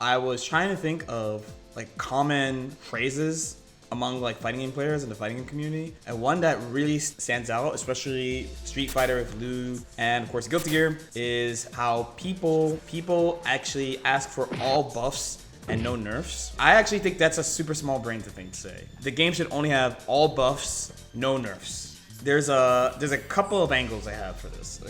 I was trying to think of like common phrases among like fighting game players in the fighting game community, and one that really stands out, especially Street Fighter with Liu and of course Guilty Gear, is how people actually ask for all buffs and no nerfs. I actually think that's a super small brain thing to say. The game should only have all buffs, no nerfs. There's a couple of angles I have for this.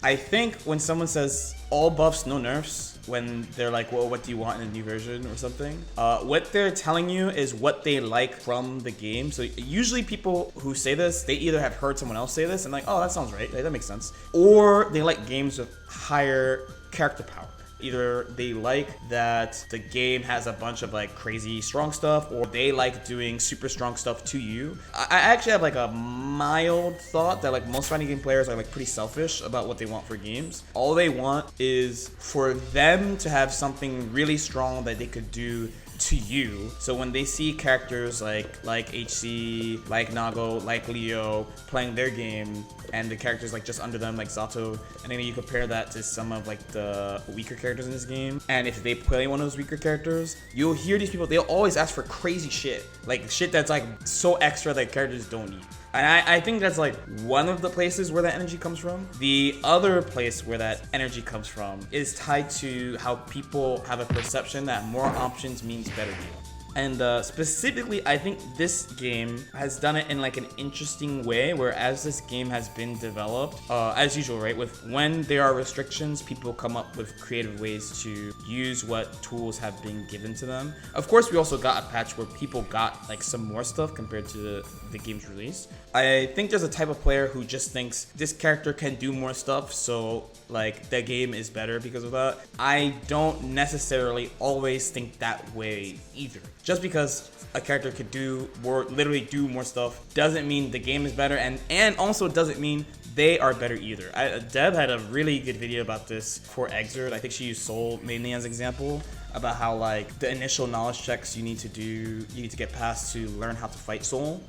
I think when someone says all buffs, no nerfs, when they're like, well, what do you want in a new version or something? What they're telling you is what they like from the game. So usually people who say this, they either have heard someone else say this and like, oh, that sounds right, that makes sense. Or they like games with higher character power. Either they like that the game has a bunch of like crazy strong stuff, or they like doing super strong stuff to you. I actually have like a mild thought that like most fighting game players are like pretty selfish about what they want for games. All they want is for them to have something really strong that they could do to you. So when they see characters like HC, like Nago, like Leo playing their game, and the characters like just under them like Zato, and then you compare that to some of like the weaker characters in this game, and if they play one of those weaker characters, you'll hear these people, they'll always ask for crazy shit, like shit that's like so extra that characters don't need. And I think that's like one of the places where that energy comes from. The other place where that energy comes from is tied to how people have a perception that more options means better deal. And specifically, I think this game has done it in like an interesting way, where as this game has been developed, as usual, right, with when there are restrictions, people come up with creative ways to use what tools have been given to them. Of course, we also got a patch where people got like some more stuff compared to the game's release. I think there's a type of player who just thinks this character can do more stuff, so like the game is better because of that. I don't necessarily always think that way either. Just because a character could do more, literally do more stuff, doesn't mean the game is better, and also doesn't mean they are better either. Deb had a really good video about this for Exert. I think she used Soul mainly as an example, about how like the initial knowledge checks you need to get past to learn how to fight Soul.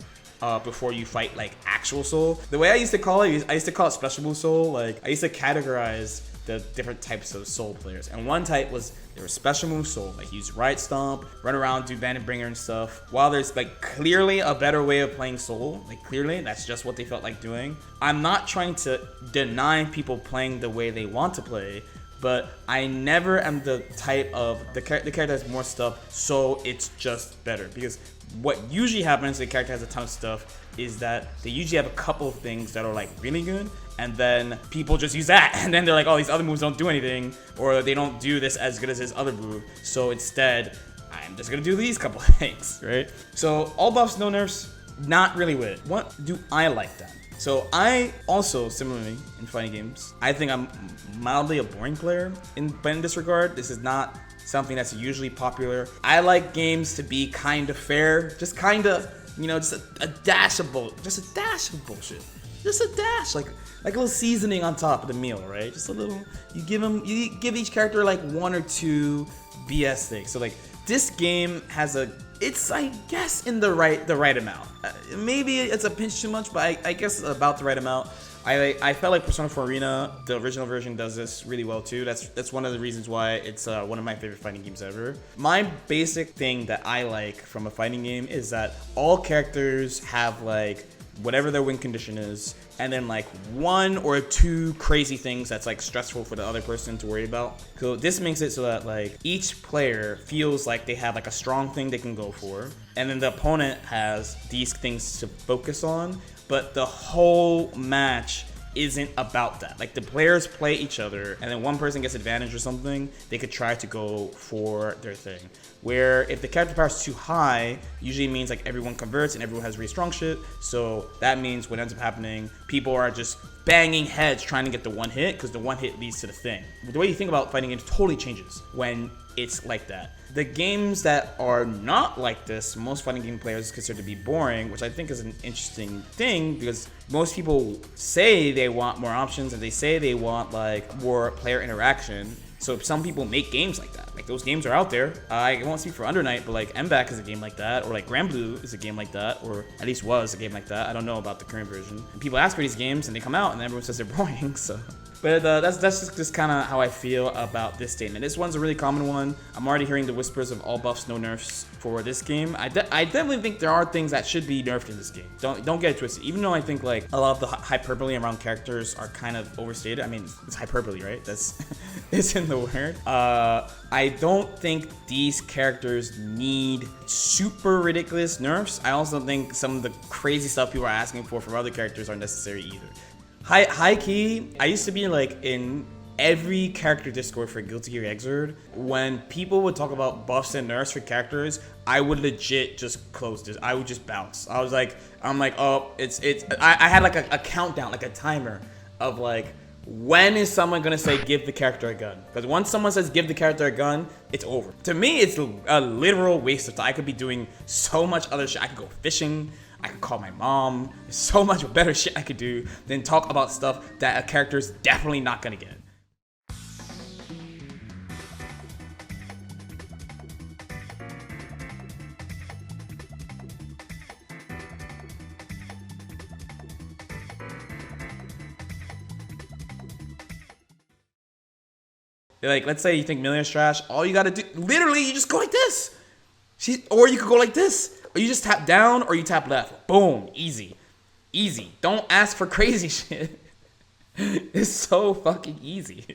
Before you fight like actual Soul. The way I used to call it, I used to call it special move Soul. Like I used to categorize the different types of Soul players, and one type was there was special move Soul, like use right stomp, run around, do bandit bringer and stuff. While there's like clearly a better way of playing Soul, like clearly that's just what they felt like doing. I'm not trying to deny people playing the way they want to play, but I never am the type of the character has more stuff, so it's just better. Because what usually happens, the character has a ton of stuff, is that they usually have a couple of things that are like really good, and then people just use that, and then they're like, oh, these other moves don't do anything, or they don't do this as good as his other move, so instead I'm just gonna do these couple of things, right? So all buffs, no nerfs, not really with it. What do I like then? So I also, similarly in fighting games, I think I'm mildly a boring player, but in this regard, this is not something that's usually popular. I like games to be kind of fair, just kind of, you know, just a dash of bullshit, just a dash, like a little seasoning on top of the meal, right? Just a little. You give each character like one or two BS things. So like this game has it's I guess in the right amount. Maybe it's a pinch too much, but I guess about the right amount. I felt like Persona 4 Arena, the original version, does this really well too. That's one of the reasons why it's one of my favorite fighting games ever. My basic thing that I like from a fighting game is that all characters have like whatever their win condition is, and then like one or two crazy things that's like stressful for the other person to worry about. So this makes it so that like each player feels like they have like a strong thing they can go for, and then the opponent has these things to focus on, but the whole match isn't about that. Like the players play each other, and then one person gets advantage or something, they could try to go for their thing. Where if the character power is too high, usually means like everyone converts and everyone has really strong shit. So that means what ends up happening, people are just banging heads trying to get the one hit, because the one hit leads to the thing. The way you think about fighting games totally changes when it's like that. The games that are not like this, most fighting game players consider to be boring, which I think is an interesting thing, because most people say they want more options and they say they want like more player interaction. So some people make games like that. Like those games are out there. I won't speak for LordKnight, but like MBAC is a game like that, or like Grand Blue is a game like that, or at least was a game like that. I don't know about the current version. And people ask for these games and they come out and everyone says they're boring. So But that's just kind of how I feel about this statement. This one's a really common one. I'm already hearing the whispers of all buffs, no nerfs for this game. I definitely think there are things that should be nerfed in this game. Don't get it twisted. Even though I think like a lot of the hyperbole around characters are kind of overstated. I mean, it's hyperbole, right? That's it's in the word. I don't think these characters need super ridiculous nerfs. I also think some of the crazy stuff people are asking for from other characters aren't necessary either. High key, I used to be like in every character Discord for Guilty Gear Xrd. When people would talk about buffs and nerfs for characters, I would legit just close this. I would just bounce. I'm like, oh, I had like a countdown, like a timer of like, when is someone gonna say give the character a gun? Because once someone says give the character a gun, it's over. To me, it's a literal waste of time. I could be doing so much other shit. I could go fishing. I could call my mom. There's so much better shit I could do than talk about stuff that a character's definitely not gonna get. Like, let's say you think Millionaire's trash. All you gotta do, literally, you just go like this. Or you could go like this. Or you just tap down or you tap left. Boom. Easy. Easy. Don't ask for crazy shit. It's so fucking easy.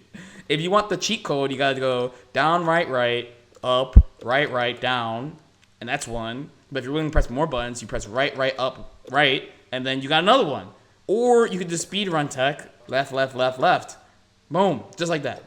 If you want the cheat code, you gotta go down, right, up, right, down. And that's one. But if you're willing to press more buttons, you press right, up, right. And then you got another one. Or you could just speedrun tech. Left. Boom. Just like that.